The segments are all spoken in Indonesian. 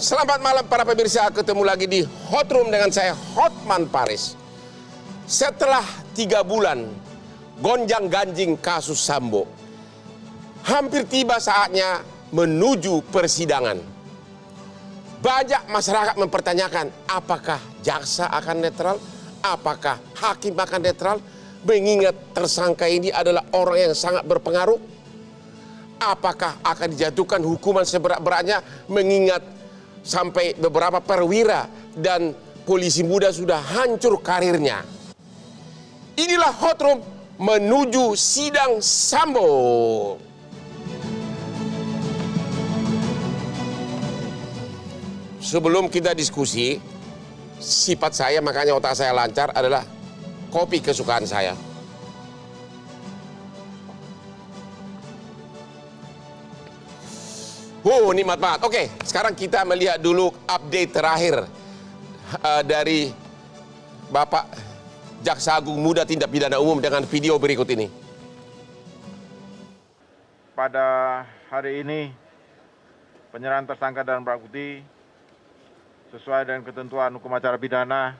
Selamat malam para pemirsa, ketemu lagi di Hot Room dengan saya Hotman Paris. Setelah 3 bulan gonjang-ganjing kasus Sambo, hampir tiba saatnya menuju persidangan. Banyak masyarakat mempertanyakan apakah jaksa akan netral, apakah hakim akan netral, mengingat tersangka ini adalah orang yang sangat berpengaruh. Apakah akan dijatuhkan hukuman seberat-beratnya mengingat sampai beberapa perwira dan polisi muda sudah hancur karirnya. Inilah Hot Room menuju sidang Sambo. Sebelum kita diskusi, sifat saya, makanya otak saya lancar, adalah kopi kesukaan saya. Nikmat banget. Oke, sekarang kita melihat dulu update terakhir dari Bapak Jaksa Agung Muda Tindak Pidana Umum dengan video berikut ini. Pada hari ini, penyerahan tersangka dan barang bukti sesuai dengan ketentuan hukum acara pidana,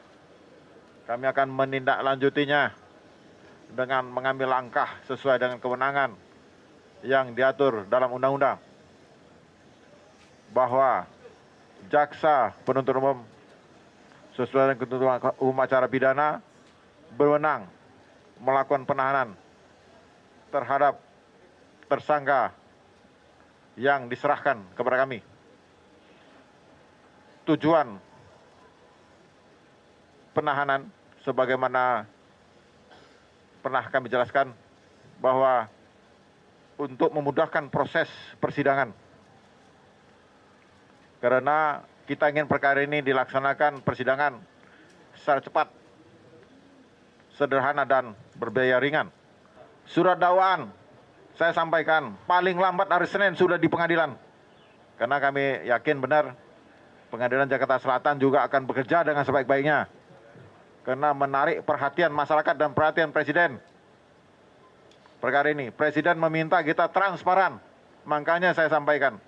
kami akan menindaklanjutinya dengan mengambil langkah sesuai dengan kewenangan yang diatur dalam undang-undang, bahwa jaksa penuntut umum sesuai dengan ketentuan hukum acara pidana berwenang melakukan penahanan terhadap tersangka yang diserahkan kepada kami. Tujuan penahanan sebagaimana pernah kami jelaskan bahwa untuk memudahkan proses persidangan, karena kita ingin perkara ini dilaksanakan persidangan secara cepat, sederhana, dan berbiaya ringan. Surat dakwaan saya sampaikan paling lambat hari Senin sudah di pengadilan. Karena kami yakin benar Pengadilan Jakarta Selatan juga akan bekerja dengan sebaik-baiknya. Karena menarik perhatian masyarakat dan perhatian Presiden. Perkara ini, Presiden meminta kita transparan. Makanya saya sampaikan.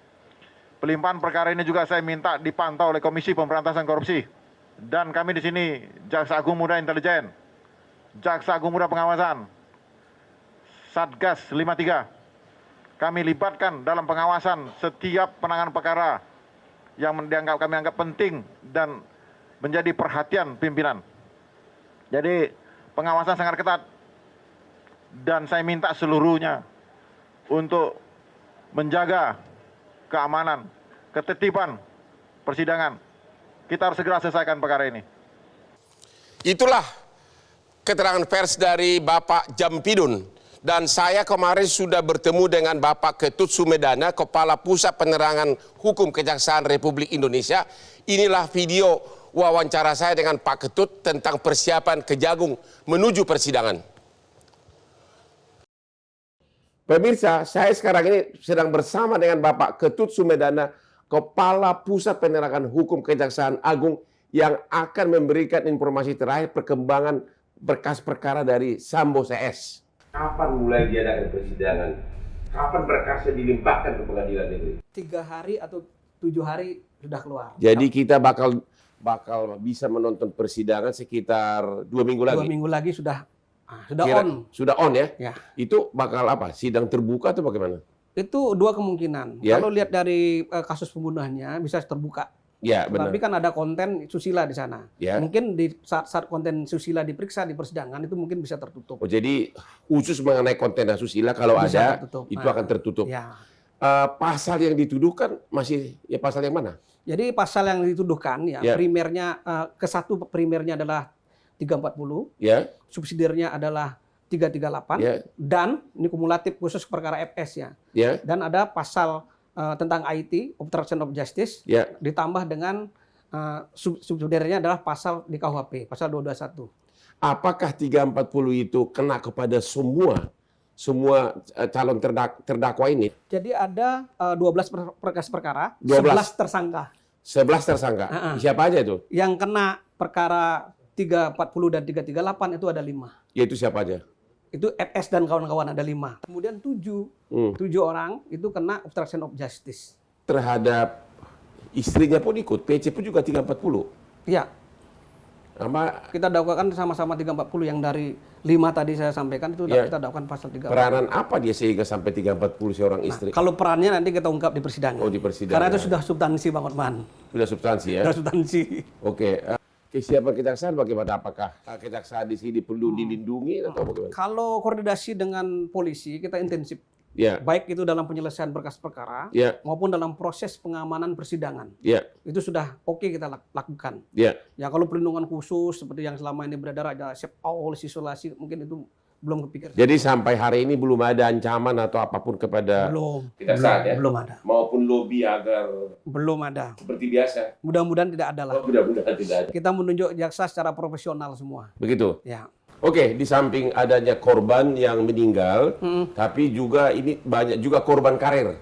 Pelimpahan perkara ini juga saya minta dipantau oleh Komisi Pemberantasan Korupsi. Dan kami di sini, Jaksa Agung Muda Intelijen, Jaksa Agung Muda Pengawasan, Satgas 53. Kami libatkan dalam pengawasan setiap penanganan perkara yang kami anggap penting dan menjadi perhatian pimpinan. Jadi pengawasan sangat ketat. Dan saya minta seluruhnya untuk menjaga keamanan, ketertiban persidangan. Kita harus segera selesaikan perkara ini. Itulah keterangan pers dari Bapak Jampidun. Dan saya kemarin sudah bertemu dengan Bapak Ketut Sumedana, Kepala Pusat Penerangan Hukum Kejaksaan Republik Indonesia. Inilah video wawancara saya dengan Pak Ketut tentang persiapan Kejagung menuju persidangan. Pemirsa, saya sekarang ini sedang bersama dengan Bapak Ketut Sumedana, Kepala Pusat Penerangan Hukum Kejaksaan Agung, yang akan memberikan informasi terakhir perkembangan berkas perkara dari Sambo CS. Kapan mulai diadakan persidangan? Kapan berkasnya dilimpahkan ke pengadilan negeri? 3 hari atau 7 hari sudah keluar. Jadi kita bakal bisa menonton persidangan sekitar 2 minggu lagi. 2 minggu lagi sudah on. Sudah on ya? Ya. Itu bakal apa? Sidang terbuka atau bagaimana? Itu 2 kemungkinan. Ya? Kalau lihat dari kasus pembunuhannya bisa terbuka. Ya, benar. Tapi kan ada konten susila di sana. Ya. Mungkin di saat konten susila diperiksa di persidangan itu mungkin bisa tertutup. Oh, jadi khusus mengenai konten asusila kalau Bisa ada tertutup. itu akan tertutup. Ya. Pasal yang dituduhkan masih pasal yang mana? Jadi pasal yang dituduhkan ya, primernya primernya adalah 340, Ya. subsidiarnya adalah 338, dan ini kumulatif khusus perkara FS ya. Ya. Dan ada pasal tentang IT, obstruction of justice, ditambah dengan subsidiarnya adalah pasal di KUHP, pasal 221. Apakah 340 itu kena kepada semua calon terdakwa ini? Jadi ada 12 berkas perkara, 12 tersangka. 11 tersangka. Siapa aja itu? Yang kena perkara 340 dan 338 itu ada 5. Yaitu siapa aja? Itu FS dan kawan-kawan ada 5. Kemudian 7 orang itu kena obstruction of justice. Terhadap Istrinya pun ikut, PC pun juga 340. Iya. Sama Kita dakwakan sama-sama 340 yang dari 5 tadi saya sampaikan itu kita dakwakan pasal 340. peranan apa dia sehingga sampai 340 seorang istri? Kalau perannya nanti kita ungkap di persidangan. Oh, di persidangan. Karena itu sudah substansi Bang Otman. Sudah substansi ya? Sudah substansi. Oke. Kesiapan kejaksaan bagaimana? Apakah kejaksaan di sini perlu dilindungi atau bagaimana? Kalau koordinasi dengan polisi kita intensif. Ya, Baik itu dalam penyelesaian berkas perkara ya, maupun dalam proses pengamanan persidangan. ya, Itu sudah oke kita lakukan. ya. Ya kalau perlindungan khusus seperti yang selama ini beredar ada safe house, isolasi mungkin itu belum kepikir. Jadi sampai hari ini belum ada ancaman atau apapun kepada kejaksaan ya? Belum ada. Maupun lobby agar Belum ada. seperti biasa. Mudah-mudahan tidak ada lah. Oh, mudah-mudahan tidak ada. Kita menunjuk jaksa secara profesional semua. Begitu. Ya. Oke, di samping adanya korban yang meninggal, tapi juga ini banyak juga korban karir.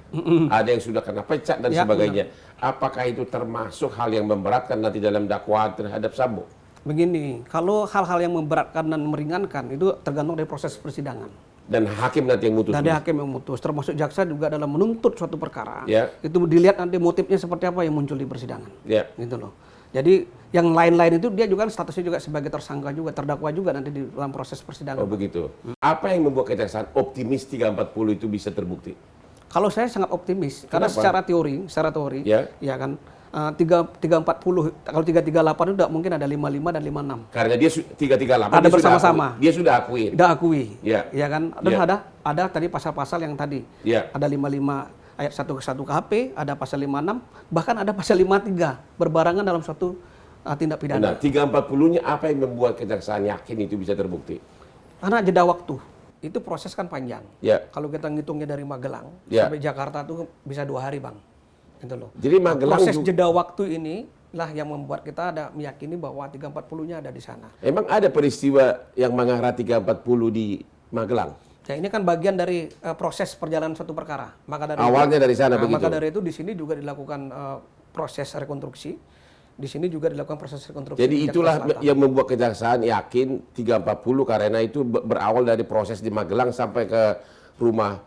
Ada yang sudah kena pecat dan Ya, sebagainya. Apakah itu termasuk hal yang memberatkan nanti dalam dakwaan terhadap Sambo? Begini, kalau hal-hal yang memberatkan dan meringankan itu tergantung dari proses persidangan. Dan hakim nanti yang mutus. Dari hakim yang memutus, termasuk jaksa juga dalam menuntut suatu perkara. Ya. Itu dilihat nanti motifnya seperti apa yang muncul di persidangan. Ya. Gitu loh. Jadi yang lain-lain itu dia juga statusnya juga sebagai tersangka juga, terdakwa juga nanti di dalam proses persidangan. Oh begitu. Apa yang membuat kejaksaan optimis 340 itu bisa terbukti? Kalau saya sangat optimis, karena Kenapa? secara teori, Ya. ya kan 340, kalau 338 itu tidak mungkin ada 55 dan 56. Karena dia 338 Ada dia sudah bersama-sama. akui. Dia sudah akui. Tidak akui, Ya. ya kan? Dan Ya. ada tadi pasal-pasal yang tadi, Ya. ada 55 ayat 1 ke 1 KHP, ada pasal 56, bahkan ada pasal 53 berbarengan dalam suatu tindak Nah, pidana. 340-nya apa yang membuat kejaksaan yakin itu bisa terbukti? Karena jeda waktu, itu proses kan panjang. Ya. Kalau kita ngitungnya dari Magelang Ya. sampai Jakarta itu bisa 2 hari bang, gitu loh. Jadi Magelang Proses juga- jeda waktu ini lah yang membuat kita ada meyakini bahwa 340-nya ada di sana. Emang ada peristiwa yang mengarah 340 di Magelang? Ya ini kan bagian dari proses perjalanan suatu perkara. Maka dari Awalnya dari sana begitu? Maka dari itu di sini juga dilakukan proses rekonstruksi. Di sini juga dilakukan proses rekonstruksi. Jadi di Jakarta itulah Selatan. yang membuat kejaksaan yakin 340 karena itu berawal dari proses di Magelang sampai ke rumah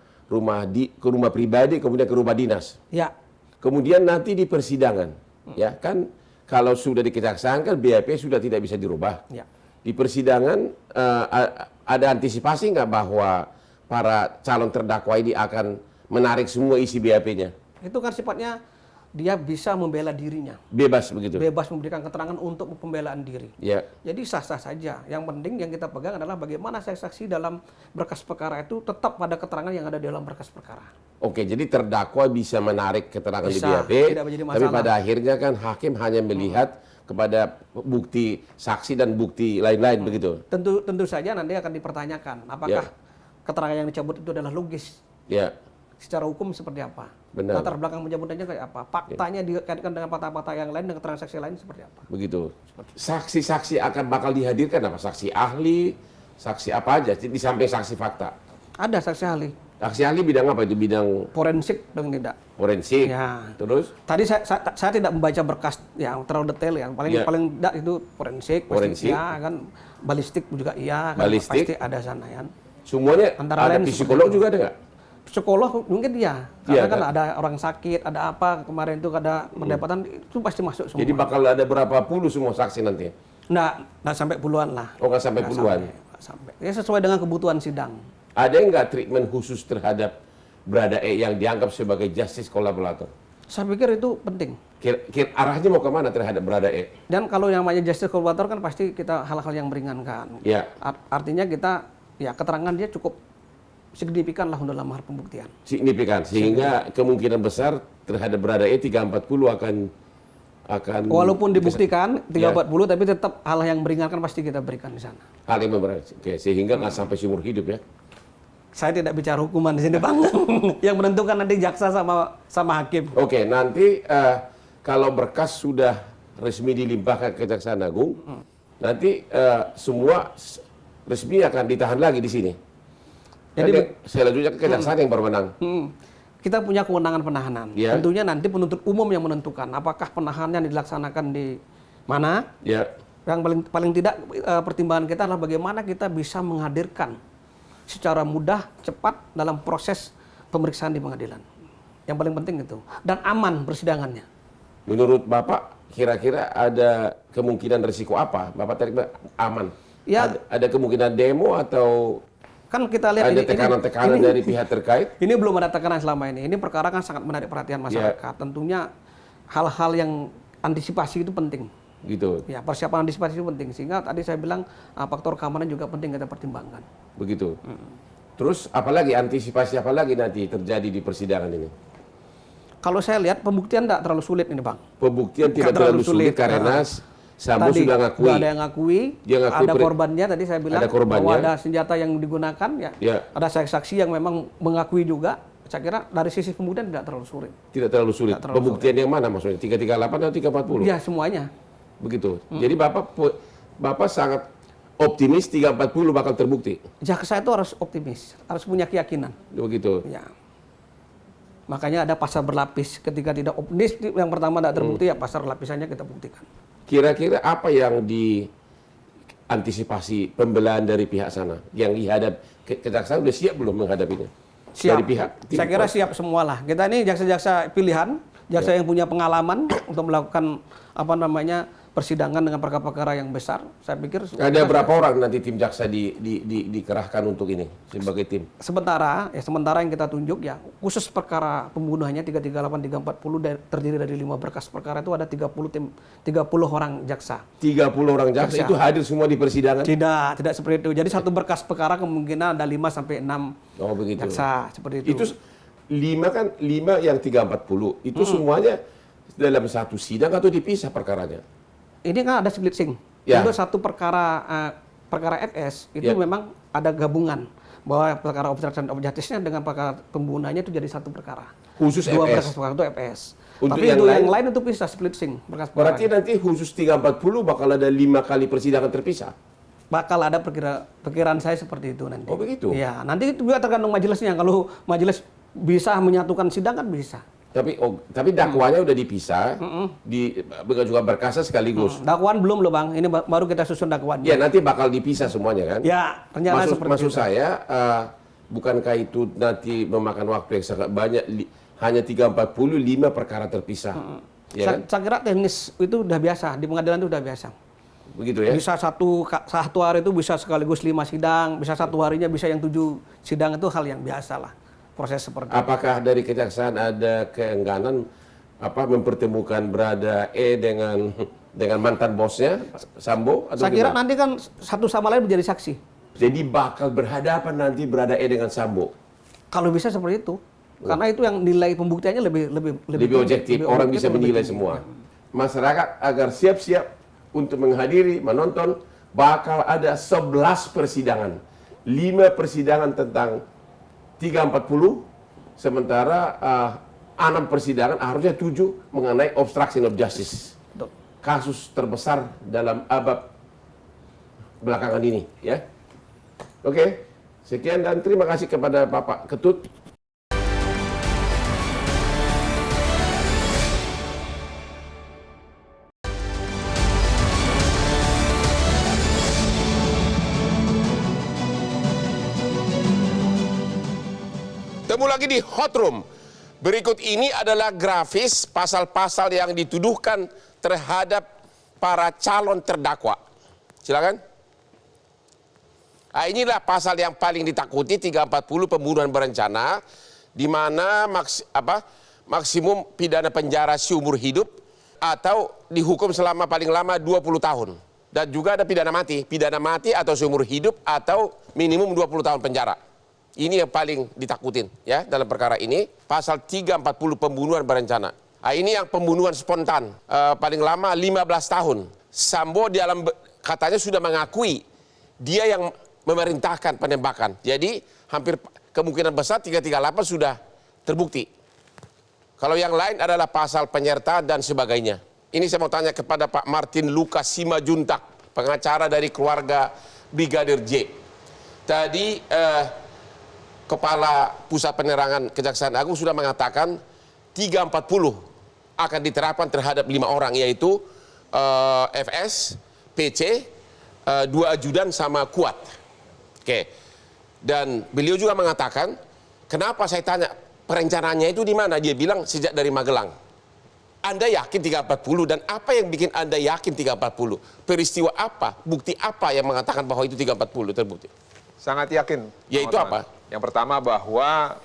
pribadi kemudian ke rumah dinas. Ya, Kemudian nanti di persidangan, ya kan kalau sudah di kejaksaan kan BAP sudah tidak bisa dirubah. ya. Di persidangan ada antisipasi nggak bahwa para calon terdakwa ini akan menarik semua isi BAP-nya? Itu kan sifatnya dia bisa membela dirinya. Bebas begitu? Bebas memberikan keterangan untuk pembelaan diri. Ya. Jadi sah-sah saja. Yang penting yang kita pegang adalah bagaimana saksi dalam berkas perkara itu tetap pada keterangan yang ada di dalam berkas perkara. Oke, jadi terdakwa bisa menarik keterangan di Bisa, BAP, tidak menjadi tapi masalah. pada akhirnya kan hakim hanya melihat kepada bukti saksi dan bukti lain-lain begitu. Tentu saja nanti akan dipertanyakan apakah Ya. keterangan yang dicabut itu adalah logis. Ya, Secara hukum seperti apa? Benar. Latar belakang pencabutannya kayak apa? Faktanya dikaitkan dengan fakta-fakta yang lain dengan keterangan saksi lain seperti apa? begitu. Saksi-saksi akan bakal dihadirkan apa? Saksi ahli, saksi apa aja di samping saksi fakta. Ada saksi ahli, Saksi ahli bidang apa itu? Bidang forensik dan tidak. forensik. Ya. Terus Tadi saya tidak membaca berkas yang terlalu detail ya. Ya. Paling tidak itu forensik, Forensik. pasti iya kan. Balistik juga iya kan. Balistik. Pasti ada sana kan. semuanya Antara ada lain psikolog seperti juga ada nggak? Psikolog mungkin iya. Iya, Karena kan kan? ada orang sakit, ada apa kemarin itu ada pendapatan itu pasti masuk semua. Jadi bakal ada berapa puluh semua saksi nanti? Nggak sampai puluhan lah. Oh nggak sampai Nggak puluhan. nggak sampai. Ya sesuai dengan kebutuhan sidang. Ada nggak treatment khusus terhadap Brada E yang dianggap sebagai justice kolaborator? Saya pikir itu penting. Arahnya mau kemana terhadap Brada E? Dan kalau yang namanya justice collaborator kan pasti kita hal-hal yang meringankan. Ya, Artinya kita ya keterangan dia cukup signifikan lah dalam hal pembuktian. signifikan. Sehingga kemungkinan besar terhadap Brada E 340 akan Walaupun dibuktikan Ya. 340 tapi tetap hal yang meringankan pasti kita berikan di sana. hal yang memberatkan. Oke, sehingga nggak sampai seumur hidup ya. Saya tidak bicara hukuman di sini, Bang. Yang menentukan nanti jaksa sama hakim. Oke, nanti kalau berkas sudah resmi dilimpahkan ke Kejaksaan Agung, nanti semua resmi akan ditahan lagi di sini. Jadi Jadi selanjutnya ke Kejaksaan yang berwenang. Kita punya kewenangan penahanan. Ya. Tentunya nanti penuntut umum yang menentukan apakah penahanannya dilaksanakan di mana. Ya, Yang paling tidak pertimbangan kita adalah bagaimana kita bisa menghadirkan secara mudah, cepat dalam proses pemeriksaan di pengadilan. Yang paling penting itu. Dan aman persidangannya. Menurut Bapak, kira-kira ada kemungkinan risiko apa? Bapak tadi bilang aman. Ya. Ada kemungkinan demo atau Kan kita lihat ada tekanan-tekanan dari pihak terkait? Ini belum ada tekanan selama ini. Ini perkara kan sangat menarik perhatian masyarakat. Tentunya hal-hal yang antisipasi itu penting. Gitu. Ya, persiapan antisipasi itu penting. Sehingga tadi saya bilang faktor keamanan juga penting kita pertimbangkan. Begitu. Terus apalagi antisipasi apa lagi nanti terjadi di persidangan ini? Kalau saya lihat pembuktian tidak terlalu sulit ini, Bang. Pembuktian tidak terlalu sulit karena Sambo tadi sudah ngakui. ada yang ngakui, ada korbannya. Tadi saya bilang ada korbannya, bahwa ada senjata yang digunakan, ya. Ada saksi yang memang mengakui juga. Saya kira dari sisi pembuktian tidak terlalu sulit. Tidak terlalu sulit. Pembuktian yang mana maksudnya? 338 atau 340? Ya, semuanya. Begitu. Jadi Bapak sangat optimis 340 bakal terbukti. Jaksa itu harus optimis, harus punya keyakinan. Begitu. Ya. Makanya ada pasal berlapis. Ketika tidak optimis, yang pertama tidak terbukti, ya pasal lapisannya kita buktikan. Kira-kira apa yang diantisipasi pembelaan dari pihak sana? Yang dihadap, kejaksaan sudah siap belum menghadapinya? Siap. Dari pihak Saya kira siap semualah. Kita ini jaksa-jaksa pilihan, jaksa yang punya pengalaman untuk melakukan persidangan dengan perkara-perkara yang besar. Saya pikir ada berapa orang nanti tim jaksa dikerahkan untuk ini sebagai tim? Sementara yang kita tunjuk ya, khusus perkara pembunuhannya 338 340 terdiri dari 5 berkas perkara itu ada 30 orang jaksa. 30 orang jaksa itu hadir semua di persidangan? Tidak seperti itu. Jadi satu berkas perkara kemungkinan ada 5 sampai 6 jaksa seperti itu. Itu 5 yang 340 itu semuanya dalam satu sidang atau dipisah perkaranya? Ini kan ada splitsing. Ya. Untuk satu perkara FS itu memang ada gabungan bahwa perkara obstruction of justice-nya dengan perkara pembunuhannya itu jadi satu perkara. Khusus Dua FS. berkas perkara itu FS. Untuk tapi untuk yang lain itu bisa splitsing berkas perkara. Berarti nanti khusus 340 bakal ada 5 kali persidangan terpisah. Bakal ada perkiraan saya seperti itu nanti. Oh begitu. Ya, nanti itu juga tergantung majelisnya. Kalau majelis bisa menyatukan sidang kan bisa. Tapi dakwanya udah dipisah, juga berkasnya sekaligus. Dakwaan belum loh Bang, ini baru kita susun dakwaannya. Ya nanti bakal dipisah semuanya kan? Ya, rencana seperti itu. Maksud saya, bukankah itu nanti memakan waktu yang sangat banyak, hanya 345 perkara terpisah. Ya kan? Saya kira teknis itu udah biasa, di pengadilan itu udah biasa. Begitu ya? Bisa satu hari itu bisa sekaligus 5 sidang, bisa satu harinya bisa yang 7 sidang, itu hal yang biasa lah. Proses seperti apakah dari kejaksaan ada keengganan mempertemukan Brada E dengan mantan bosnya Sambo? Saya kira nanti kan satu sama lain menjadi saksi. Jadi bakal berhadapan nanti Brada E dengan Sambo? Kalau bisa seperti itu. Karena itu yang nilai pembuktiannya lebih objektif, orang bisa menilai semua. Masyarakat agar siap-siap untuk menghadiri, menonton, bakal ada 11 persidangan. 5 persidangan tentang 340, sementara 6 persidangan, harusnya 7 mengenai obstruction of justice. Kasus terbesar dalam abad belakangan ini, ya. Oke, sekian dan terima kasih kepada Bapak Ketut. Temu lagi di Hot Room. Berikut ini adalah grafis pasal-pasal yang dituduhkan terhadap para calon terdakwa. Silakan. Inilah pasal yang paling ditakuti, 340 pembunuhan berencana, di mana maksimum pidana penjara seumur hidup atau dihukum selama paling lama 20 tahun. Dan juga ada pidana mati atau seumur hidup atau minimum 20 tahun penjara. Ini yang paling ditakutin ya dalam perkara ini, pasal 340 pembunuhan berencana. Ini yang pembunuhan spontan, paling lama 15 tahun. Sambo katanya sudah mengakui dia yang memerintahkan penembakan. Jadi hampir kemungkinan besar 338 sudah terbukti. Kalau yang lain adalah pasal penyertaan dan sebagainya. Ini saya mau tanya kepada Pak Martin Lucas Simajuntak, pengacara dari keluarga Brigadir J. Tadi Kepala Pusat Penerangan Kejaksaan Agung sudah mengatakan 340 akan diterapkan terhadap 5 orang, yaitu FS, PC, 2 ajudan sama Kuat. Oke. Dan beliau juga mengatakan, kenapa saya tanya perencanaannya itu di mana? Dia bilang sejak dari Magelang. Anda yakin 340 dan apa yang bikin Anda yakin 340? Peristiwa apa, bukti apa yang mengatakan bahwa itu 340 terbukti? Sangat yakin. Yaitu teman-teman. apa? Yang pertama bahwa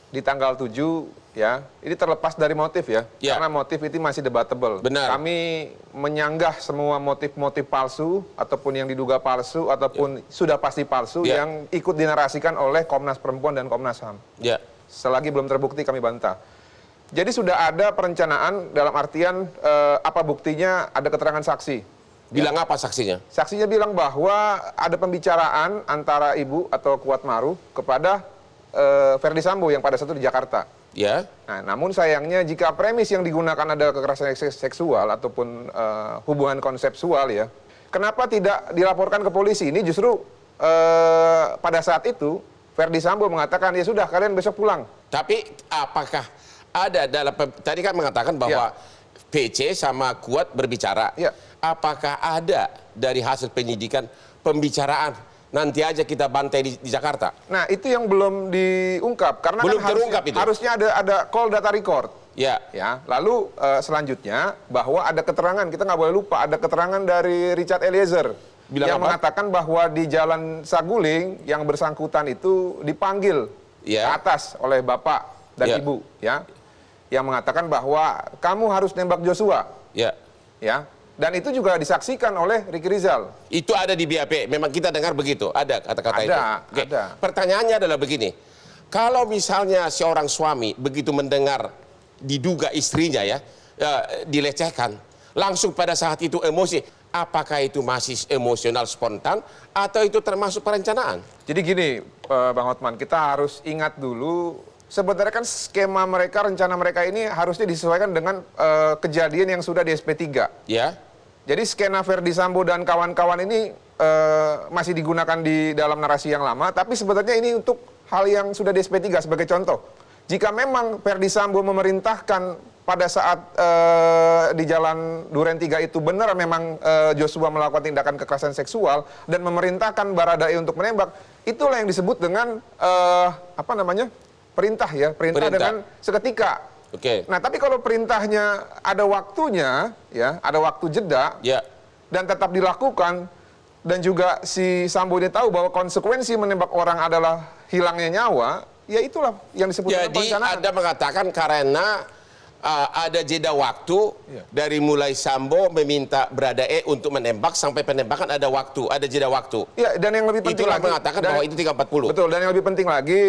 di tanggal 7 ya, ini terlepas dari motif ya. Ya. Karena motif itu masih debatable. Benar. Kami menyanggah semua motif-motif palsu ataupun yang diduga palsu ataupun sudah pasti palsu Ya. yang ikut dinarasikan oleh Komnas Perempuan dan Komnas HAM. Ya. Selagi belum terbukti kami bantah. Jadi sudah ada perencanaan dalam artian apa buktinya, ada keterangan saksi. Bilang apa saksinya? Saksinya bilang bahwa ada pembicaraan antara ibu atau Kuatmaruf kepada Ferdy Sambo yang pada saat itu di Jakarta. Ya. Nah, namun sayangnya jika premis yang digunakan adalah kekerasan seksual ataupun hubungan konsepsual ya, kenapa tidak dilaporkan ke polisi? Ini justru pada saat itu Ferdy Sambo mengatakan ya sudah kalian besok pulang. Tapi apakah ada dalam tadi kan mengatakan bahwa PC sama Kuat berbicara. Ya. Apakah ada dari hasil penyidikan pembicaraan nanti aja kita bantai di Jakarta? Nah, itu yang belum diungkap karena Belum kan terungkap itu? harusnya ada call data record. Ya. Ya, lalu selanjutnya bahwa ada keterangan, kita nggak boleh lupa ada keterangan dari Richard Eliezer Bilang yang apa? mengatakan bahwa di Jalan Saguling yang bersangkutan itu dipanggil Ya. ke atas oleh bapak dan Ya. ibu, ya, yang mengatakan bahwa kamu harus nembak Joshua, Ya. ya, dan itu juga disaksikan oleh Ricky Rizal. Itu ada di BAP. Memang kita dengar begitu. Ada kata-kata itu. Oke. Ada. Pertanyaannya adalah begini. Kalau misalnya seorang suami begitu mendengar diduga istrinya dilecehkan, langsung pada saat itu emosi, apakah itu masih emosional spontan atau itu termasuk perencanaan? Jadi gini, Bang Hotman, kita harus ingat dulu, sebenarnya kan skema mereka, rencana mereka ini harusnya disesuaikan dengan kejadian yang sudah di SP3. Ya. Jadi skena Ferdy Sambo dan kawan-kawan ini masih digunakan di dalam narasi yang lama, tapi sebenarnya ini untuk hal yang sudah di SP3 sebagai contoh. Jika memang Ferdy Sambo memerintahkan pada saat di Jalan Duren 3 itu benar memang Joshua melakukan tindakan kekerasan seksual dan memerintahkan Baradae untuk menembak, itulah yang disebut dengan perintah ya, perintah dengan seketika. Oke. Nah, tapi kalau perintahnya ada waktunya, ya, ada waktu jeda, Ya. dan tetap dilakukan, dan juga si Sambo ini tahu bahwa konsekuensi menembak orang adalah hilangnya nyawa, ya itulah yang disebut dengan Jadi perencanaan. Anda mengatakan karena ada jeda waktu dari mulai Sambo meminta Baradae untuk menembak sampai penembakan ada waktu, ada jeda waktu. Ya, dan yang lebih penting Itulah lagi, mengatakan bahwa itu 340. Betul, dan yang lebih penting lagi,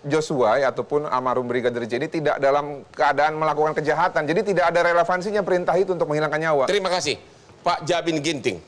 Joshua ataupun almarhum Brigadir J ini tidak dalam keadaan melakukan kejahatan, jadi tidak ada relevansinya perintah itu untuk menghilangkan nyawa. Terima kasih, Pak Jabin Ginting.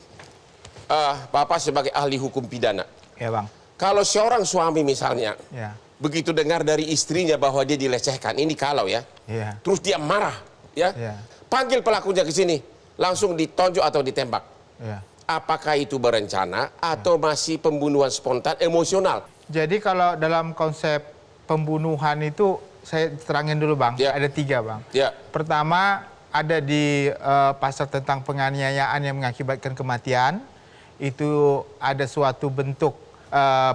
Bapak sebagai ahli hukum pidana. Ya, Bang. Kalau seorang suami misalnya Ya. begitu dengar dari istrinya bahwa dia dilecehkan, ini kalau ya, Ya. terus dia marah, ya, Ya. panggil pelakunya ke sini, langsung ditonjok atau ditembak. Ya. Apakah itu berencana atau masih pembunuhan spontan emosional? Jadi kalau dalam konsep pembunuhan itu saya terangin dulu, Bang. Ya. Ada 3, Bang. Ya. Pertama ada di pasal tentang penganiayaan yang mengakibatkan kematian. Itu ada suatu bentuk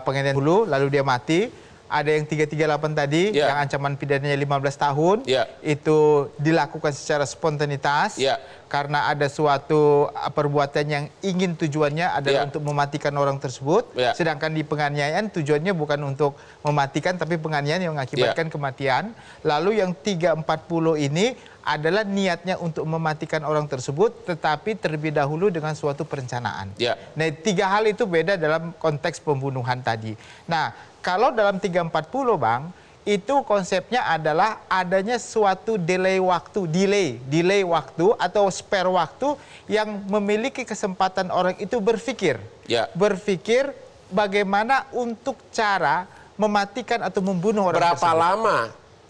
penganiayaan dulu lalu dia mati. Ada yang 338 tadi Ya. yang ancaman pidananya 15 tahun. Ya. Itu dilakukan secara spontanitas. Ya. Karena ada suatu perbuatan yang ingin tujuannya adalah Ya. untuk mematikan orang tersebut. Ya. Sedangkan di penganiayaan tujuannya bukan untuk mematikan tapi penganiayaan yang mengakibatkan kematian. Lalu yang 340 ini adalah niatnya untuk mematikan orang tersebut tetapi terlebih dahulu dengan suatu perencanaan. Ya. Nah, 3 hal itu beda dalam konteks pembunuhan tadi. Nah, kalau dalam 340, Bang, itu konsepnya adalah adanya suatu delay waktu atau spare waktu yang memiliki kesempatan orang itu berpikir. Ya. Berpikir bagaimana untuk cara mematikan atau membunuh orang Berapa tersebut. lama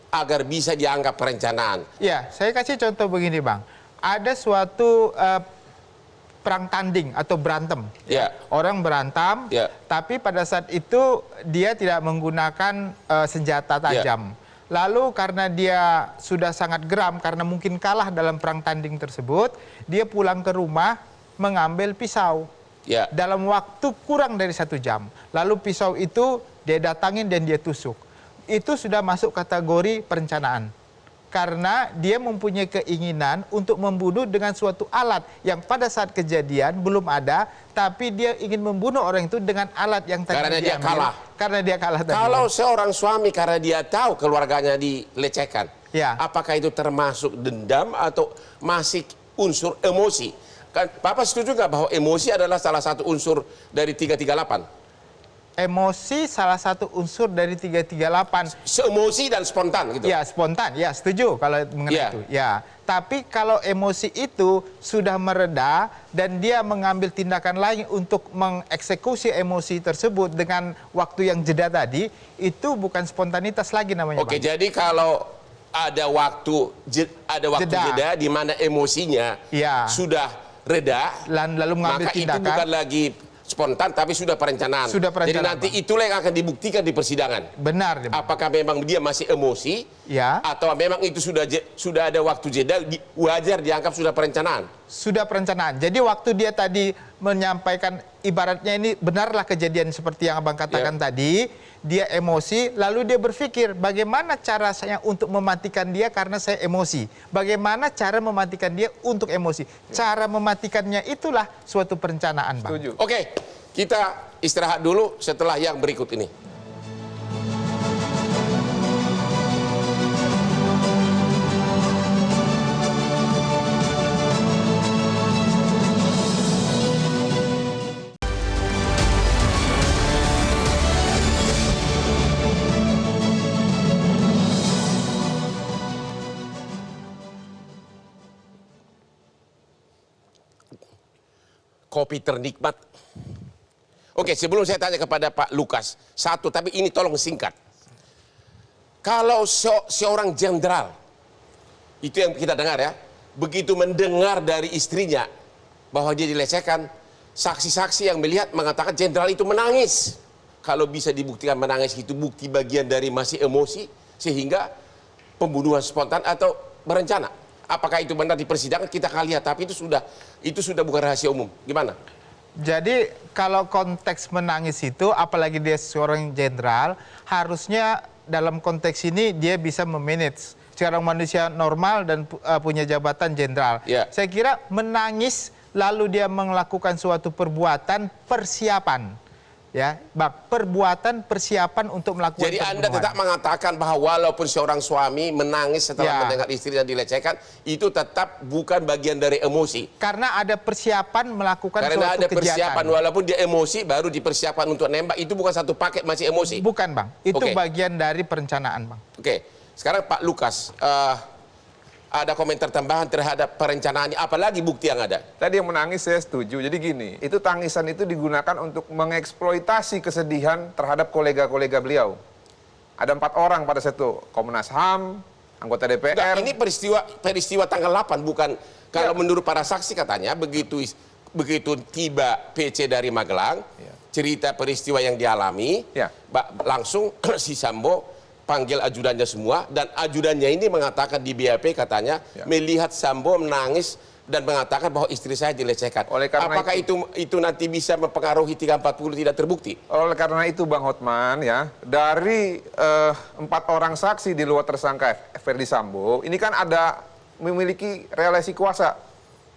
agar bisa dianggap perencanaan? Ya, saya kasih contoh begini, Bang. Ada suatu perang tanding atau berantem. Ya. Orang berantem, Ya. tapi pada saat itu dia tidak menggunakan senjata tajam. Lalu karena dia sudah sangat geram, karena mungkin kalah dalam perang tanding tersebut, dia pulang ke rumah mengambil pisau. Ya. Dalam waktu kurang dari 1 jam. Lalu pisau itu dia datangin dan dia tusuk. Itu sudah masuk kategori perencanaan. Karena dia mempunyai keinginan untuk membunuh dengan suatu alat yang pada saat kejadian belum ada, tapi dia ingin membunuh orang itu dengan alat yang tadi Karena dia diambil. kalah. Karena dia kalah tadi. Kalau seorang suami karena dia tahu keluarganya dilecehkan, Ya. apakah itu termasuk dendam atau masih unsur emosi? Kan, Papa setuju nggak bahwa emosi adalah salah satu unsur dari 338? Emosi salah satu unsur dari 338. Seemosi dan spontan gitu. Ya, spontan. Ya, setuju kalau mengenai Ya. itu. Ya. Tapi kalau emosi itu sudah mereda dan dia mengambil tindakan lain untuk mengeksekusi emosi tersebut dengan waktu yang jeda tadi, itu bukan spontanitas lagi namanya, Oke, Bang. jadi kalau ada waktu Jeda. jeda di mana emosinya Ya. sudah reda, Lalu mengambil maka itu tindakan. bukan lagi spontan tapi sudah perencanaan. Sudah perencanaan, Jadi nanti Bang. itulah yang akan dibuktikan di persidangan. Benar, Bang. Apakah memang dia masih emosi? Ya. Atau memang itu sudah ada waktu jeda, wajar dianggap sudah perencanaan? Sudah perencanaan. Jadi waktu dia tadi menyampaikan, ibaratnya ini benarlah kejadian seperti yang Abang katakan tadi, dia emosi, lalu dia berpikir bagaimana cara saya untuk mematikan dia karena saya emosi. Bagaimana cara mematikan dia untuk emosi. Cara mematikannya itulah suatu perencanaan, Bang. Setuju. Oke, kita istirahat dulu setelah yang berikut ini. Kopi ternikmat. Oke, sebelum saya tanya kepada Pak Lukas, satu, tapi ini tolong singkat. Kalau seorang jenderal, itu yang kita dengar ya, begitu mendengar dari istrinya bahwa dia dilecehkan, saksi-saksi yang melihat mengatakan jenderal itu menangis. Kalau bisa dibuktikan menangis itu bukti bagian dari masih emosi, sehingga pembunuhan spontan atau berencana. Apakah itu benar di persidangan kita akan lihat, tapi itu sudah bukan rahasia umum. Gimana? Jadi kalau konteks menangis itu, apalagi dia seorang jenderal, harusnya dalam konteks ini dia bisa memanage seorang manusia normal dan punya jabatan jenderal. Ya. Saya kira menangis lalu dia melakukan suatu perbuatan persiapan. Ya, Bang, perbuatan persiapan untuk melakukan Jadi Anda pembunuhan. tetap mengatakan bahwa walaupun seorang suami menangis setelah Ya. mendengar istrinya dilecehkan, itu tetap bukan bagian dari emosi. Karena ada persiapan melakukan Karena suatu ada kejahatan. persiapan, walaupun dia emosi, baru dipersiapan untuk nembak, itu bukan satu paket masih emosi. Bukan, Bang. Itu Oke. bagian dari perencanaan, Bang. Oke, sekarang Pak Lukas, ada komentar tambahan terhadap perencanaan, apalagi bukti yang ada? Tadi yang menangis saya setuju. Jadi gini, itu tangisan itu digunakan untuk mengeksploitasi kesedihan terhadap kolega-kolega beliau. Ada 4 orang pada saat itu, Komnas HAM, anggota Enggak, DPR. ini peristiwa tanggal 8, bukan kalau menurut para saksi katanya begitu tiba PC dari Magelang, cerita peristiwa yang dialami, Ya. langsung si Sambo panggil ajudannya semua, dan ajudannya ini mengatakan di BAP katanya melihat Sambo menangis dan mengatakan bahwa istri saya dilecehkan. Oleh karena Apakah itu nanti bisa mempengaruhi 340 tidak terbukti? Oleh karena itu Bang Hotman ya, dari 4 orang saksi di luar tersangka Ferdi Sambo, ini kan ada memiliki relasi kuasa,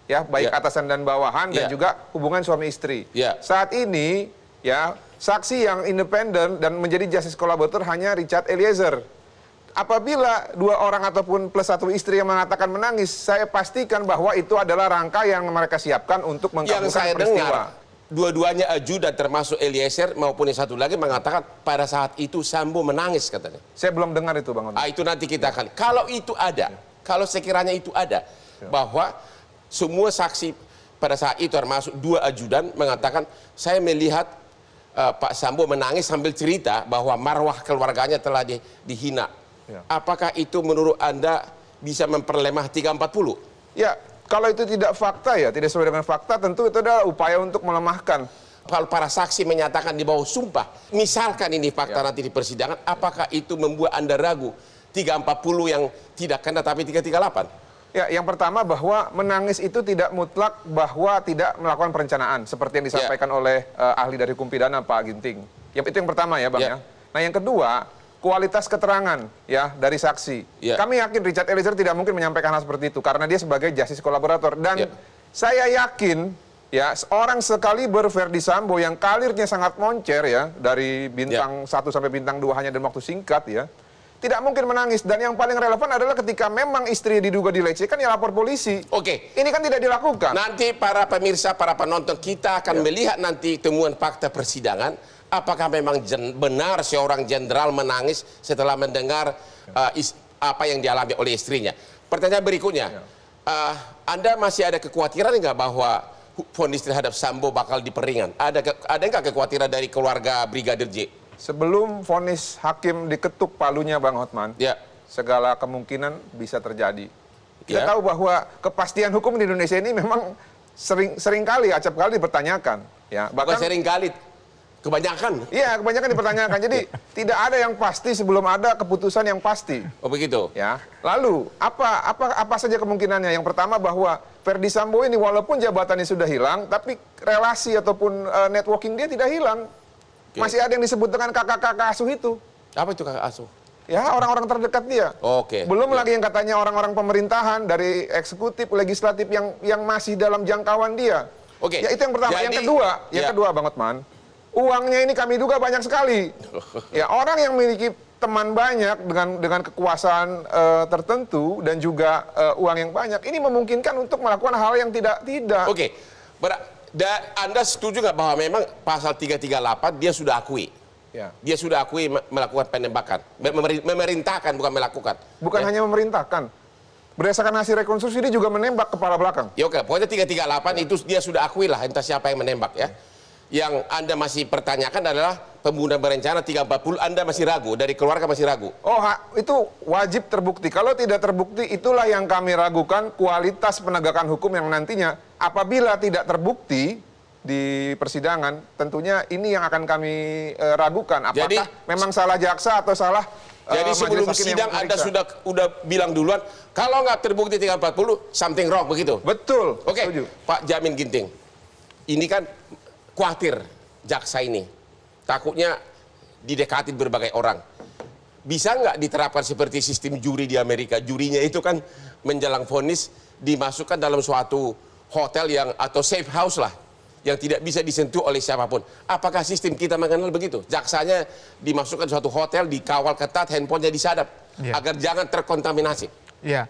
ya baik Ya. atasan dan bawahan dan Ya. juga hubungan suami istri. Ya. Saat ini ya saksi yang independen dan menjadi justice collaborator hanya Richard Eliezer. Apabila 2 orang ataupun plus 1 istri yang mengatakan menangis, saya pastikan bahwa itu adalah rangka yang mereka siapkan untuk Yang mengkabulkan saya peristiwa. dengar, dua-duanya ajudan termasuk Eliezer maupun yang satu lagi mengatakan pada saat itu Sambo menangis katanya. Saya belum dengar itu Bang Hotman. Itu nanti kita akan. Kalau itu ada, kalau sekiranya itu ada, bahwa semua saksi pada saat itu termasuk 2 ajudan mengatakan saya melihat Pak Sambo menangis sambil cerita bahwa marwah keluarganya telah dihina. Ya. Apakah itu menurut Anda bisa memperlemah 340? Ya, kalau itu tidak fakta ya, tidak sesuai dengan fakta, tentu itu adalah upaya untuk melemahkan. Kalau para saksi menyatakan di bawah sumpah, misalkan ini fakta nanti di persidangan, apakah itu membuat Anda ragu 340 yang tidak kena tapi 338? Ya, yang pertama bahwa menangis itu tidak mutlak bahwa tidak melakukan perencanaan seperti yang disampaikan oleh ahli dari hukum pidana Pak Ginting. Itu yang pertama ya Bang Ya. ya. Nah yang kedua, kualitas keterangan ya dari saksi. Ya. Kami yakin Richard Eliezer tidak mungkin menyampaikan hal seperti itu karena dia sebagai justice kolaborator dan Ya. saya yakin ya seorang sekaliber Verdi Sambo yang kalirnya sangat moncer ya dari bintang 1 sampai bintang 2 hanya dalam waktu singkat ya. Tidak mungkin menangis dan yang paling relevan adalah ketika memang istri diduga dilecehkan ya lapor polisi. Oke. Ini kan tidak dilakukan. Nanti para pemirsa, para penonton kita akan melihat nanti temuan fakta persidangan. Apakah memang benar seorang jenderal menangis setelah mendengar apa yang dialami oleh istrinya. Pertanyaan berikutnya, Anda masih ada kekhawatiran nggak bahwa vonis terhadap Sambo bakal diperingan? Ada nggak kekhawatiran dari keluarga Brigadir J? Sebelum vonis hakim diketuk palunya Bang Hotman, Ya. segala kemungkinan bisa terjadi. Kita Ya. tahu bahwa kepastian hukum di Indonesia ini memang sering kali, acap kali dipertanyakan. Ya, Bukan sering kali, kebanyakan. iya, kebanyakan dipertanyakan. Jadi tidak ada yang pasti sebelum ada keputusan yang pasti. Oh begitu? Ya. Lalu apa saja kemungkinannya? Yang pertama bahwa Verdi Sambo ini walaupun jabatannya sudah hilang, tapi relasi ataupun networking dia tidak hilang. Masih ada yang disebut dengan kakak-kakak asuh itu. Apa itu kakak asuh? Ya, orang-orang terdekat dia. Oke. Belum Ya. lagi yang katanya orang-orang pemerintahan dari eksekutif, legislatif yang masih dalam jangkauan dia. Oke. Ya itu yang pertama. Jadi, yang kedua Bang Hotman, uangnya ini kami duga banyak sekali. Ya, orang yang memiliki teman banyak dengan kekuasaan tertentu dan juga uang yang banyak, ini memungkinkan untuk melakukan hal yang tidak. Oke. Anda setuju nggak bahwa memang pasal 338 dia sudah akui? Ya. Dia sudah akui melakukan penembakan, memerintahkan bukan melakukan. Bukan Ya. hanya memerintahkan. Berdasarkan hasil rekonstruksi dia juga menembak kepala belakang. Ya oke, pokoknya 338 itu dia sudah akui lah entah siapa yang menembak ya. Yang Anda masih pertanyakan adalah pembunuhan berencana 340, Anda masih ragu, dari keluarga masih ragu. Oh, itu wajib terbukti. Kalau tidak terbukti, itulah yang kami ragukan kualitas penegakan hukum yang nantinya apabila tidak terbukti di persidangan, tentunya ini yang akan kami ragukan. Apakah Jadi, memang salah jaksa atau salah Jadi majelis sebelum hakim yang sidang Anda memeriksa. sudah bilang duluan, kalau nggak terbukti 340, something wrong begitu. Betul. Oke, Setuju. Pak Jamin Ginting, ini kan khawatir jaksa ini, takutnya didekati berbagai orang. Bisa nggak diterapkan seperti sistem juri di Amerika? Jurinya itu kan menjelang vonis dimasukkan dalam suatu hotel atau safe house lah, yang tidak bisa disentuh oleh siapapun. Apakah sistem kita mengenal begitu? Jaksanya dimasukkan suatu hotel, dikawal ketat, handphonenya disadap, agar jangan terkontaminasi. Ya,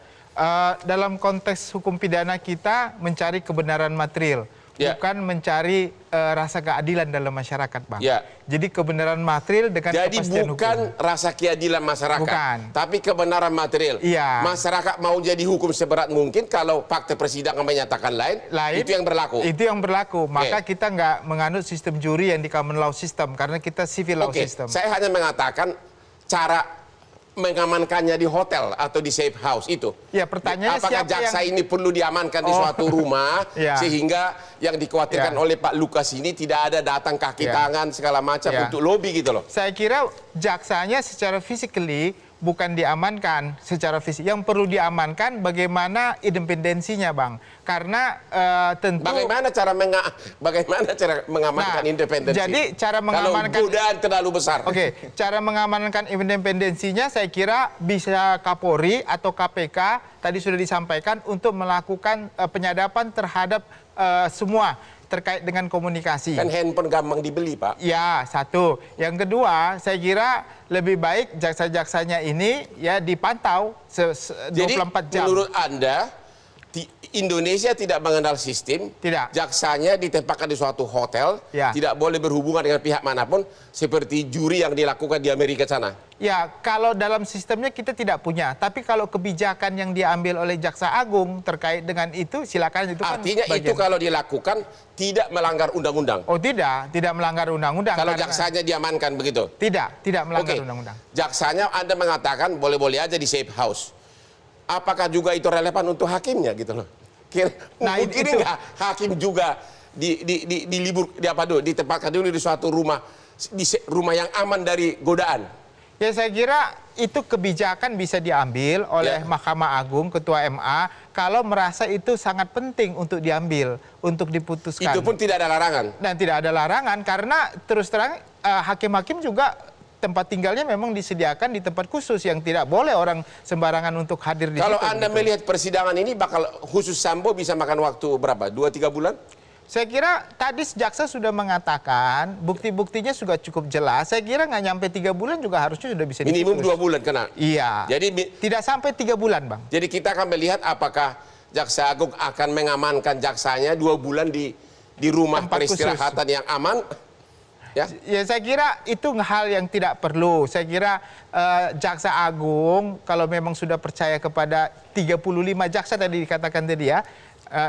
dalam konteks hukum pidana kita mencari kebenaran material, bukan mencari rasa keadilan dalam masyarakat, Bang. Ya. Jadi kebenaran material dengan Jadi kepastian bukan hukum. rasa keadilan masyarakat, Bukan. tapi kebenaran material. Iya. Masyarakat mau jadi hukum seberat mungkin, kalau fakta persidangan menyatakan lain, itu yang berlaku. Itu yang berlaku. Maka kita nggak menganut sistem juri yang di common law system, karena kita civil law Oke, system. saya hanya mengatakan cara mengamankannya di hotel atau di safe house itu. Ya, pertanyaannya apakah siapa jaksa yang- ini perlu diamankan di suatu rumah Ya. sehingga yang dikhawatirkan Ya. oleh Pak Lukas ini tidak ada datang kaki Ya. tangan segala macam Ya. untuk lobby gitu loh. Saya kira jaksanya secara physically bukan diamankan secara fisik. Yang perlu diamankan bagaimana independensinya, Bang. Karena tentu Bagaimana cara mengamankan Nah, independensi? jadi cara mengamankan- kalau godaan terlalu besar. Oke, cara mengamankan independensinya saya kira bisa Kapolri atau KPK tadi sudah disampaikan untuk melakukan penyadapan terhadap semua terkait dengan komunikasi. Kan handphone gampang dibeli, Pak. Ya, satu. Yang kedua, saya kira lebih baik jaksa-jaksanya ini ya dipantau Jadi 24 jam. menurut Anda Indonesia tidak mengenal sistem, Tidak. jaksanya ditempatkan di suatu hotel, Ya. tidak boleh berhubungan dengan pihak manapun, seperti juri yang dilakukan di Amerika sana. Ya, kalau dalam sistemnya kita tidak punya. Tapi kalau kebijakan yang diambil oleh Jaksa Agung terkait dengan itu, silakan itu kan Artinya itu bagian. kalau dilakukan tidak melanggar undang-undang. Oh tidak melanggar undang-undang. Kalau karena- jaksanya diamankan begitu. tidak melanggar Oke. undang-undang. Jaksanya Anda mengatakan boleh-boleh aja di safe house. Apakah juga itu relevan untuk hakimnya gitu loh? Nah, Mungkin itu- nggak hakim juga ditempatkan dulu di suatu rumah, rumah yang aman dari godaan. Ya saya kira itu kebijakan bisa diambil oleh Ya. Mahkamah Agung, Ketua MA, kalau merasa itu sangat penting untuk diambil, untuk diputuskan. Itu pun tidak ada larangan. Dan tidak ada larangan karena terus terang hakim-hakim juga tempat tinggalnya memang disediakan di tempat khusus yang tidak boleh orang sembarangan untuk hadir di Kalau situ. Anda melihat persidangan ini bakal khusus Sambo bisa makan waktu berapa? 2-3 bulan? Saya kira tadi jaksa sudah mengatakan bukti-buktinya sudah cukup jelas. Saya kira nggak nyampe 3 bulan juga harusnya sudah bisa Minimum diputus. 2 bulan kena. Iya. Jadi tidak sampai 3 bulan, Bang. Jadi kita akan melihat apakah Jaksa Agung akan mengamankan jaksanya 2 bulan di rumah Tempat peristirahatan yang aman. Ya. Ya, saya kira itu hal yang tidak perlu. Saya kira Jaksa Agung kalau memang sudah percaya kepada 35 jaksa tadi dikatakan tadi ya,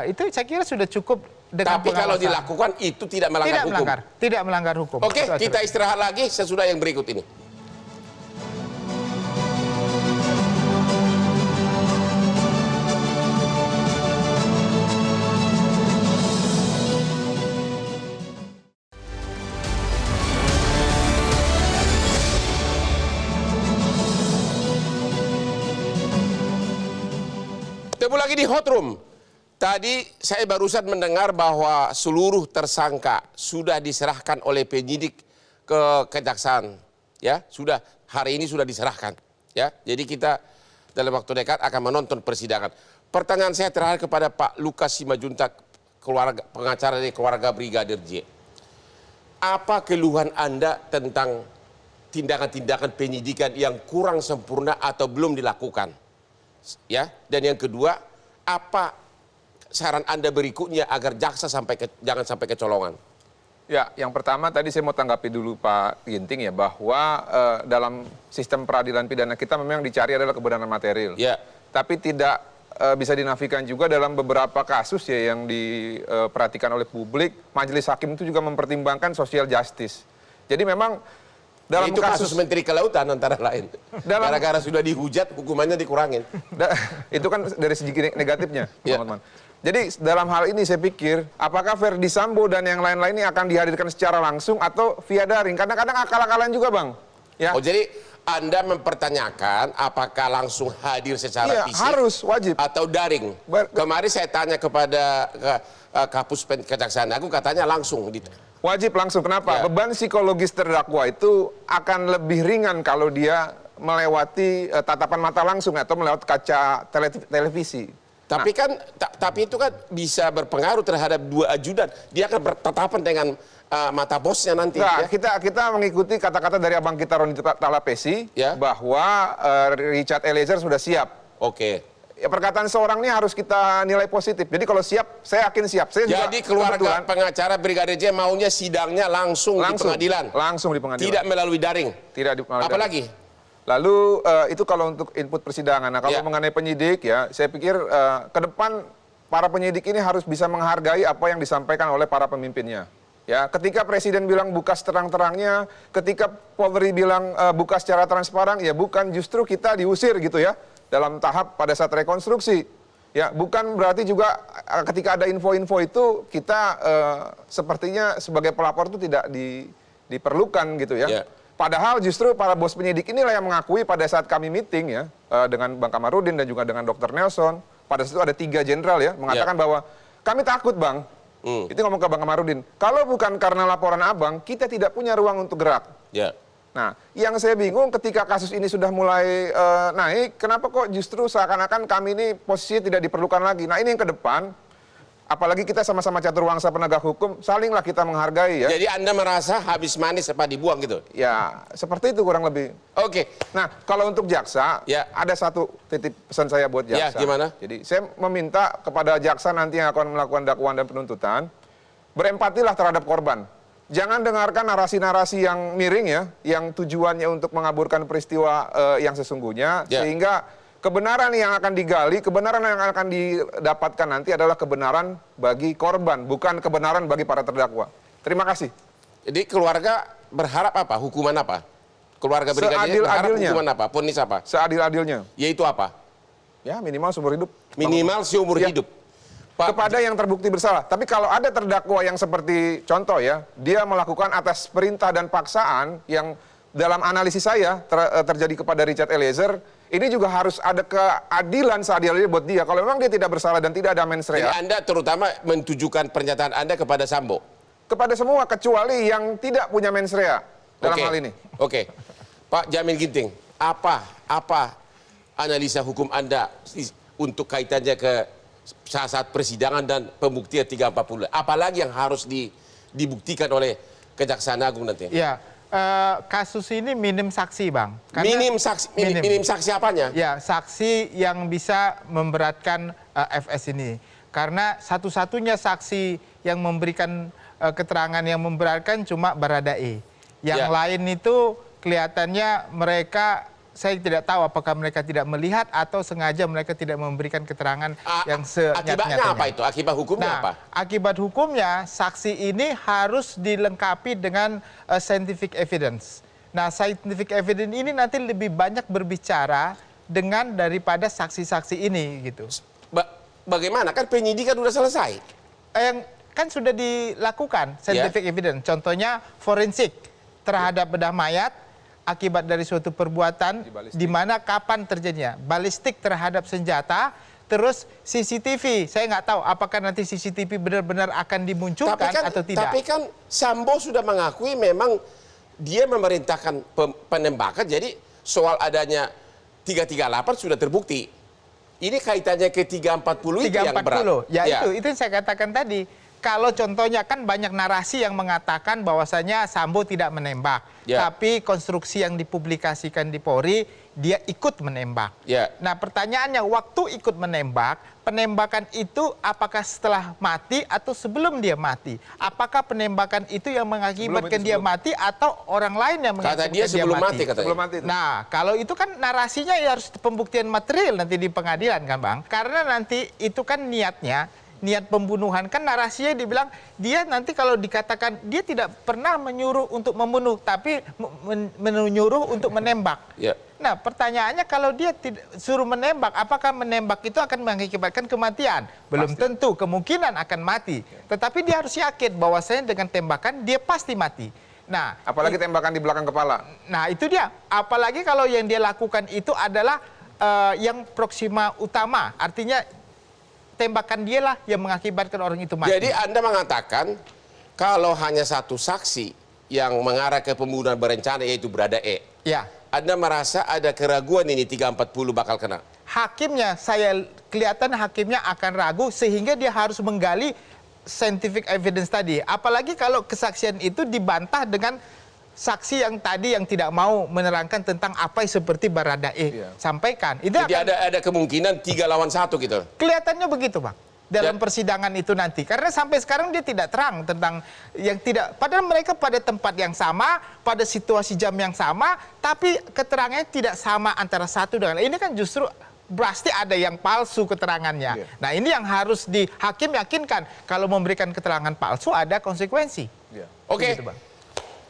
itu saya kira sudah cukup dengan Tapi kalau pengawasan. dilakukan itu tidak melanggar hukum. Tidak melanggar hukum. Oke, Itu kita aturan. istirahat lagi sesudah yang berikut ini. Ketemu lagi di Hot Room. Tadi saya barusan mendengar bahwa seluruh tersangka sudah diserahkan oleh penyidik ke kejaksaan. Ya, sudah hari ini sudah diserahkan. Ya, jadi kita dalam waktu dekat akan menonton persidangan. Pertanyaan saya terakhir kepada Pak Lukas Simajuntak, pengacara dari keluarga Brigadir J. Apa keluhan Anda tentang tindakan-tindakan penyidikan yang kurang sempurna atau belum dilakukan? Ya, dan yang kedua, apa saran Anda berikutnya agar jaksa jangan sampai kecolongan? Ya, yang pertama tadi saya mau tanggapi dulu Pak Ginting ya, bahwa dalam sistem peradilan pidana kita memang dicari adalah kebenaran material. Ya. Tapi tidak bisa dinafikan juga dalam beberapa kasus ya yang diperhatikan oleh publik, majelis hakim itu juga mempertimbangkan social justice. Jadi memang dalam itu kasus Menteri Kelautan antara lain. Gara-gara sudah dihujat, hukumannya dikurangin. Itu kan dari segi negatifnya, Ya. Bang Otman. Jadi dalam hal ini saya pikir, apakah Verdi Sambo dan yang lain-lain ini akan dihadirkan secara langsung atau via daring? Kadang-kadang akal-akalan juga, Bang. Ya. Oh, jadi Anda mempertanyakan apakah langsung hadir secara Iya, fisik harus, wajib. atau daring? Kemarin saya tanya kepada Kapus Kejaksaan Agung, katanya langsung. Wajib langsung. Kenapa? Ya. Beban psikologis terdakwa itu akan lebih ringan kalau dia melewati tatapan mata langsung atau melewati kaca televisi. Tapi kan, tapi itu kan bisa berpengaruh terhadap 2 ajudan. Dia akan bertatapan dengan mata bosnya nanti. Nah, Ya. kita mengikuti kata-kata dari abang kita Roni Talapesi Ya. bahwa Richard Eliezer sudah siap. Oke. Ya, perkataan seorang ini harus kita nilai positif. Jadi kalau siap, saya yakin siap. Saya juga Jadi keluarga kebetulan pengacara Brigadir J maunya sidangnya langsung di pengadilan. Langsung di pengadilan. Tidak melalui daring. Tidak di pengadilan. Apalagi? Lalu itu kalau untuk input persidangan. Nah, kalau Ya. mengenai penyidik ya, saya pikir ke depan para penyidik ini harus bisa menghargai apa yang disampaikan oleh para pemimpinnya. Ya, ketika Presiden bilang buka seterang-terangnya, ketika Polri bilang buka secara transparan, ya bukan justru kita diusir gitu ya dalam tahap pada saat rekonstruksi. Ya, bukan berarti juga ketika ada info-info itu kita sepertinya sebagai pelapor itu tidak diperlukan gitu ya. Ya. Padahal justru para bos penyidik inilah yang mengakui pada saat kami meeting ya dengan Bang Kamarudin dan juga dengan Dr. Nelson. Pada saat itu ada 3 jenderal ya mengatakan bahwa kami takut Bang. Itu ngomong ke Bang Kamarudin. Kalau bukan karena laporan abang, kita tidak punya ruang untuk gerak. Ya. Nah, yang saya bingung ketika kasus ini sudah mulai naik, kenapa kok justru seakan-akan kami ini posisinya tidak diperlukan lagi. Nah, ini yang ke depan, apalagi kita sama-sama caturwangsa penegak hukum, salinglah kita menghargai ya. Jadi Anda merasa habis manis apa dibuang gitu? Ya, seperti itu kurang lebih. Oke. Nah, kalau untuk jaksa, Ya. ada satu titip pesan saya buat Ya, jaksa. gimana? Jadi, saya meminta kepada jaksa nanti yang akan melakukan dakwaan dan penuntutan, berempatilah terhadap korban. Jangan dengarkan narasi-narasi yang miring ya, yang tujuannya untuk mengaburkan peristiwa yang sesungguhnya, Ya. sehingga kebenaran yang akan digali, kebenaran yang akan didapatkan nanti adalah kebenaran bagi korban, bukan kebenaran bagi para terdakwa. Terima kasih. Jadi keluarga berharap apa? Hukuman apa? Keluarga Brigadir berharap Seadil-adilnya. hukuman apa? Vonis apa? Seadil-adilnya. Yaitu apa? Ya, minimal seumur hidup. Minimal seumur Ya. hidup. Pak, Kepada yang terbukti bersalah. Tapi kalau ada terdakwa yang seperti contoh ya, dia melakukan atas perintah dan paksaan yang dalam analisis saya terjadi kepada Richard Eliezer, ini juga harus ada keadilan seadil-adilnya buat dia. Kalau memang dia tidak bersalah dan tidak ada mens jadi rea, Anda terutama mentujukan pernyataan Anda kepada Sambo. kepada semua kecuali yang tidak punya mens rea dalam Oke. hal ini. Oke. Pak Jamil Ginting, apa analisa hukum Anda untuk kaitannya ke saat persidangan dan pembuktian 340? Apalagi yang harus dibuktikan oleh Kejaksaan Agung nanti? Ya, kasus ini minim saksi, Bang. Minim saksi apanya? Ya, saksi yang bisa memberatkan FS ini. Karena satu-satunya saksi yang memberikan keterangan yang memberatkan cuma Baradae. Yang lain itu kelihatannya mereka, saya tidak tahu apakah mereka tidak melihat atau sengaja mereka tidak memberikan keterangan yang senyata-nyatanya. Akibatnya apa itu? Akibat hukumnya apa? Akibat hukumnya saksi ini harus dilengkapi dengan scientific evidence. Nah, scientific evidence ini nanti lebih banyak berbicara dengan daripada saksi-saksi ini gitu. Bagaimana? Kan penyidikan sudah selesai. Yang kan sudah dilakukan scientific evidence. Contohnya forensik terhadap bedah mayat akibat dari suatu perbuatan di mana kapan terjadinya. Balistik terhadap senjata, terus CCTV. Saya nggak tahu apakah nanti CCTV benar-benar akan dimunculkan atau tidak. Tapi kan Sambo sudah mengakui memang dia memerintahkan penembakan. Jadi soal adanya 338 sudah terbukti. Ini kaitannya ke 340 itu yang berat. Ya, itu yang saya katakan tadi. Kalau contohnya kan banyak narasi yang mengatakan bahwasanya Sambo tidak menembak. Tapi konstruksi yang dipublikasikan di Polri, dia ikut menembak. Nah, pertanyaannya waktu ikut menembak, penembakan itu apakah setelah mati atau sebelum dia mati? Apakah penembakan itu yang mengakibatkan dia mati atau orang lain yang mengakibatkan dia mati? Sebelum mati. Nah, kalau itu kan narasinya ya harus pembuktian material nanti di pengadilan kan, Bang? Karena nanti itu kan niat pembunuhan, kan narasinya dibilang dia nanti kalau dikatakan dia tidak pernah menyuruh untuk membunuh, tapi menyuruh untuk menembak. Nah, pertanyaannya kalau dia tidak suruh menembak, apakah menembak itu akan mengakibatkan kematian? Belum tentu, kemungkinan akan mati. Tetapi dia harus yakin bahwasanya dengan tembakan dia pasti mati. Nah, apalagi tembakan di belakang kepala. Nah, itu dia. Apalagi kalau yang dia lakukan itu adalah yang proksima utama, artinya tembakan dialah yang mengakibatkan orang itu mati. Jadi Anda mengatakan kalau hanya satu saksi yang mengarah ke pembunuhan berencana yaitu Baradae. Anda merasa ada keraguan ini 340 bakal kena? Hakimnya, kelihatan hakimnya akan ragu sehingga dia harus menggali scientific evidence tadi. Apalagi kalau kesaksian itu dibantah dengan saksi yang tadi yang tidak mau menerangkan tentang apa yang seperti Baradae sampaikan. Itu jadi ada kemungkinan 3 lawan 1 gitu. Kelihatannya begitu, Bang. Dalam persidangan itu nanti. Karena sampai sekarang dia tidak terang tentang yang tidak. Padahal mereka pada tempat yang sama, pada situasi jam yang sama, tapi keterangannya tidak sama antara satu dengan lain. Ini kan justru pasti ada yang palsu keterangannya. Nah, ini yang harus hakim yakinkan. Kalau memberikan keterangan palsu ada konsekuensi. Oke.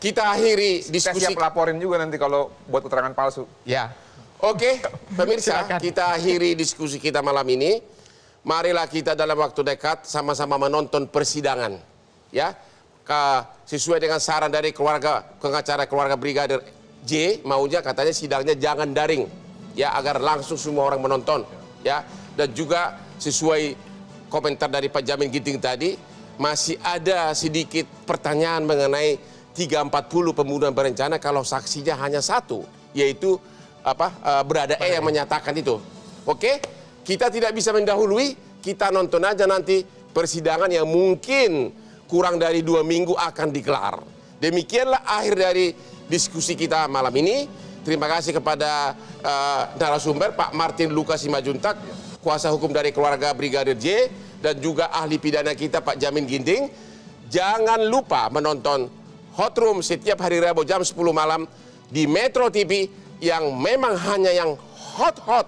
Kita akhiri diskusi. Kita siap laporin juga nanti kalau buat keterangan palsu. Oke, pemirsa, kita akhiri diskusi kita malam ini. Marilah kita dalam waktu dekat sama-sama menonton persidangan. Sesuai dengan saran dari pengacara keluarga Brigadir J, maunya katanya sidangnya jangan daring. Agar langsung semua orang menonton. Dan juga sesuai komentar dari Pak Jamil Ginting tadi, masih ada sedikit pertanyaan mengenai 340 pembunuhan berencana kalau saksinya hanya satu, yaitu Baradae yang menyatakan itu. Oke, kita tidak bisa mendahului, kita nonton aja nanti persidangan yang mungkin kurang dari 2 minggu akan digelar. Demikianlah akhir dari diskusi kita malam ini. Terima kasih kepada narasumber Pak Martin Lucas Simajuntak, kuasa hukum dari keluarga Brigadir J, dan juga ahli pidana kita Pak Jamil Ginting. Jangan lupa menonton Hot Room setiap hari Rabu jam 10 malam di Metro TV yang memang hanya yang hot-hot